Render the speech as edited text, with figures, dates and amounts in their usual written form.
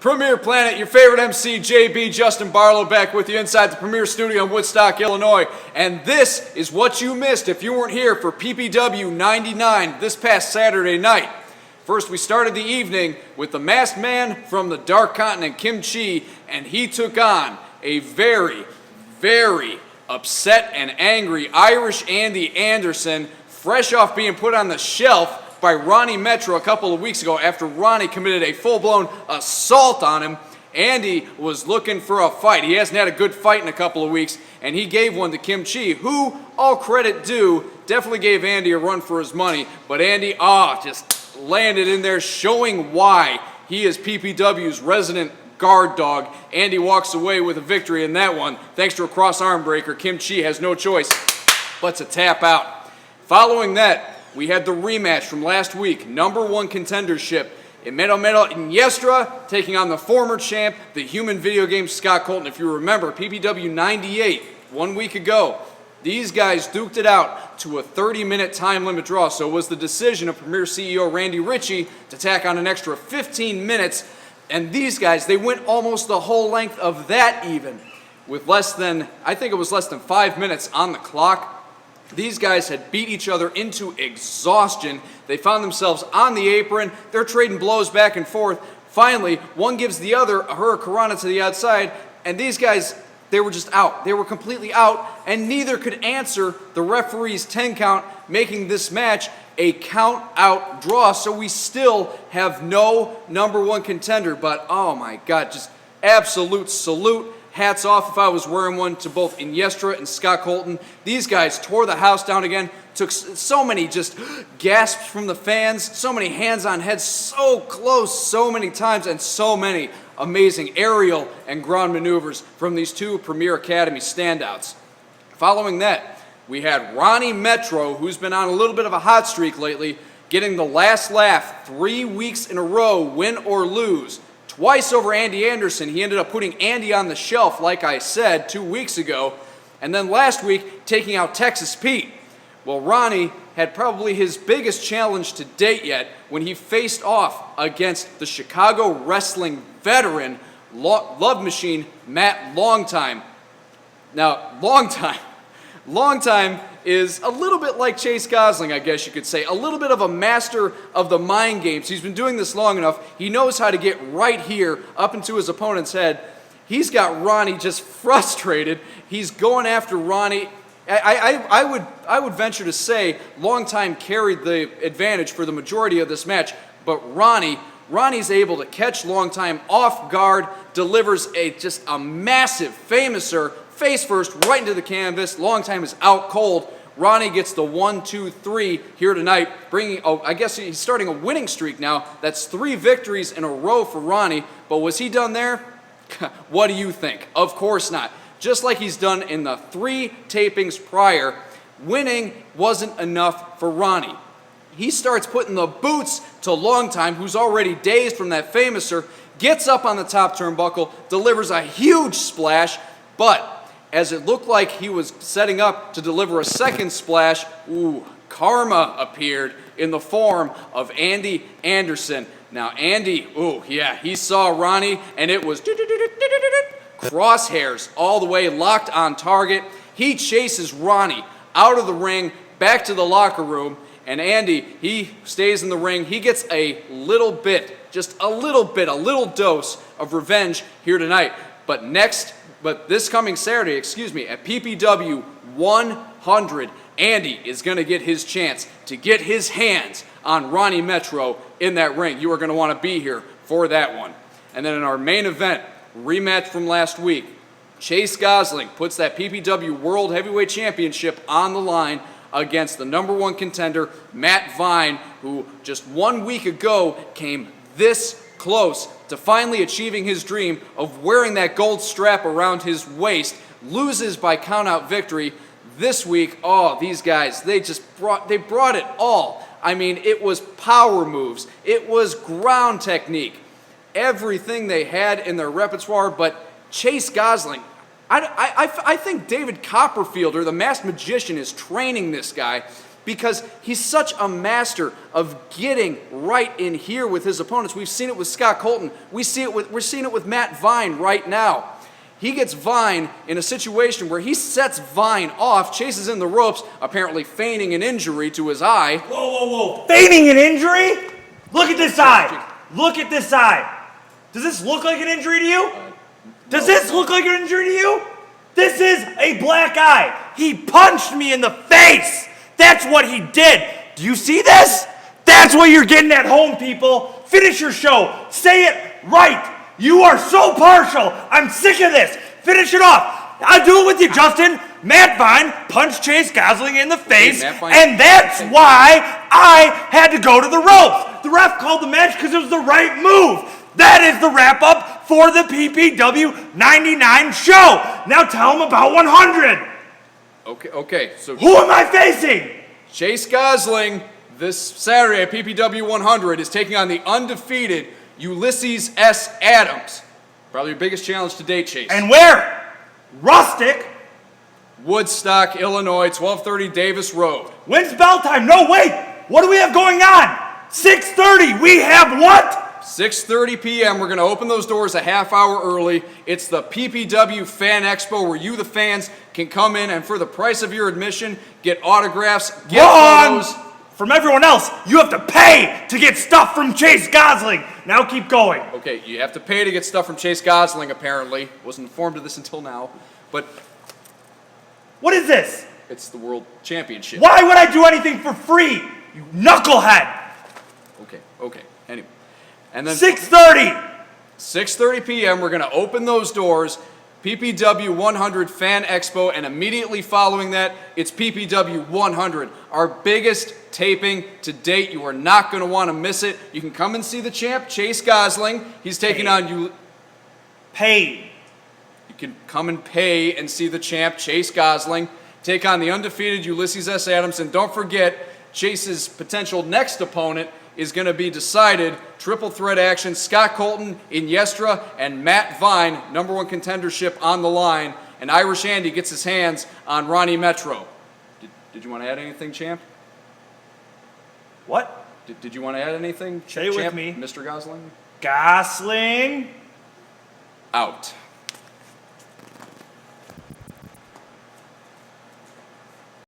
Premier Planet, your favorite MC, JB, Justin Barlow, back with you inside the Premier Studio in Woodstock, Illinois. And this is what you missed if you weren't here for PPW 99 this past Saturday night. First, we started the evening with the masked man from the Dark Continent, Kim Chi, and he took on a very, very upset and angry Irish Andy Anderson, fresh off being put on the shelf by Ronnie Metro a couple of weeks ago after Ronnie committed a full-blown assault on him. Andy was looking for a fight. He hasn't had a good fight in a couple of weeks, and he gave one to Kim Chi, who, all credit due, definitely gave Andy a run for his money. But Andy, just landed in there, showing why he is PPW's resident guard dog. Andy walks away with a victory in that one. Thanks to a cross arm breaker, Kim Chi has no choice but to tap out. Following that, we had the rematch from last week, number one contendership. Mero Iniestra taking on the former champ, the human video game Scott Colton. If you remember, PPW 98, 1 week ago, these guys duked it out to a 30-minute time limit draw. So it was the decision of Premier CEO Randy Ritchie to tack on an extra 15 minutes. And these guys, they went almost the whole length of that even, with less than 5 minutes on the clock. These guys had beat each other into exhaustion. They found themselves on the apron. They're trading blows back and forth. Finally, one gives the other a hurricanrana to the outside, and these guys, they were just out. They were completely out, and neither could answer the referee's 10 count, making this match a count-out draw. So we still have no number one contender, but oh my God, just absolute salute. Hats off if I was wearing one to both Iniestra and Scott Colton. These guys tore the house down again, took so many just gasps from the fans, so many hands on heads, so close so many times, and so many amazing aerial and ground maneuvers from these two Premier Academy standouts. Following that, we had Ronnie Metro, who's been on a little bit of a hot streak lately, getting the last laugh 3 weeks in a row, win or lose. Twice over Andy Anderson. He ended up putting Andy on the shelf, like I said, 2 weeks ago. And then last week, taking out Texas Pete. Well, Ronnie had probably his biggest challenge to date yet when he faced off against the Chicago wrestling veteran, Love Machine, Matt Longtime. Now, Longtime is a little bit like Chase Gosling, I guess you could say. A little bit of a master of the mind games. He's been doing this long enough. He knows how to get right here up into his opponent's head. He's got Ronnie just frustrated. He's going after Ronnie. I would venture to say Longtime carried the advantage for the majority of this match, but Ronnie's able to catch Longtime off guard, delivers just a massive famouser, face first, right into the canvas. Longtime is out cold. Ronnie gets the 1, 2, 3 here tonight, I guess he's starting a winning streak now. That's 3 victories in a row for Ronnie, but was he done there? What do you think? Of course not. Just like he's done in the 3 tapings prior, winning wasn't enough for Ronnie. He starts putting the boots to Longtime, who's already dazed from that famouser, gets up on the top turnbuckle, delivers a huge splash, but as it looked like he was setting up to deliver a second splash, karma appeared in the form of Andy Anderson. Now, Andy, he saw Ronnie, and it was crosshairs all the way locked on target. He chases Ronnie out of the ring, back to the locker room, and Andy, he stays in the ring. He gets a little dose of revenge here tonight. But this coming Saturday, at PPW 100, Andy is going to get his chance to get his hands on Ronnie Metro in that ring. You are going to want to be here for that one. And then in our main event, rematch from last week, Chase Gosling puts that PPW World Heavyweight Championship on the line against the number one contender, Matt Vine, who just 1 week ago came this close to finally achieving his dream of wearing that gold strap around his waist, loses by countout victory. This week, these guys, they brought it all. I mean, it was power moves, it was ground technique, everything they had in their repertoire. But Chase Gosling, I think David Copperfield, or the Masked Magician, is training this guy. because he's such a master of getting right in here with his opponents. We've seen it with Scott Colton. We're seeing it with Matt Vine right now. He gets Vine in a situation where he sets Vine off, chases in the ropes, apparently feigning an injury to his eye. Whoa. Feigning an injury? Look at this eye. Look at this eye. Does this look like an injury to you? Does this look like an injury to you? This is a black eye. He punched me in the face. That's what he did. Do you see this? That's what you're getting at home, people. Finish your show. Say it right. You are so partial. I'm sick of this. Finish it off. I'll do it with you, Justin. Matt Vine punched Chase Gosling in the face, and that's why I had to go to the ropes. The ref called the match because it was the right move. That is the wrap-up for the PPW 99 show. Now tell them about 100. Okay. So who am I facing? Chase Gosling this Saturday at PPW 100 is taking on the undefeated Ulysses S. Adams. Probably your biggest challenge to date, Chase. And where? Rustic. Woodstock, Illinois, 1230 Davis Road. When's bell time? No, wait. What do we have going on? 6:30. We have what? 6:30 p.m. We're going to open those doors a half hour early. It's the PPW Fan Expo where you, the fans, can come in and for the price of your admission, get autographs, get photos. From everyone else, you have to pay to get stuff from Chase Gosling. Now keep going. Okay, you have to pay to get stuff from Chase Gosling, apparently. Wasn't informed of this until now. But what is this? It's the World Championship. Why would I do anything for free, you knucklehead? Okay. Anyway. And then 6:30 p.m. we're going to open those doors. PPW 100 Fan Expo, and immediately following that, it's PPW 100, our biggest taping to date. You are not going to want to miss it. You can come and see the champ, Chase Gosling. He's taking on you. Paid. You can come and pay and see the champ, Chase Gosling, take on the undefeated Ulysses S. Adams. And don't forget, Chase's potential next opponent is going to be decided. Triple threat action. Scott Colton, Iniestra, and Matt Vine, #1 contendership on the line. And Irish Andy gets his hands on Ronnie Metro. Did you want to add anything, champ? What? Did you want to add anything, Say it champ? with me. Mr. Gosling? Gosling. Out.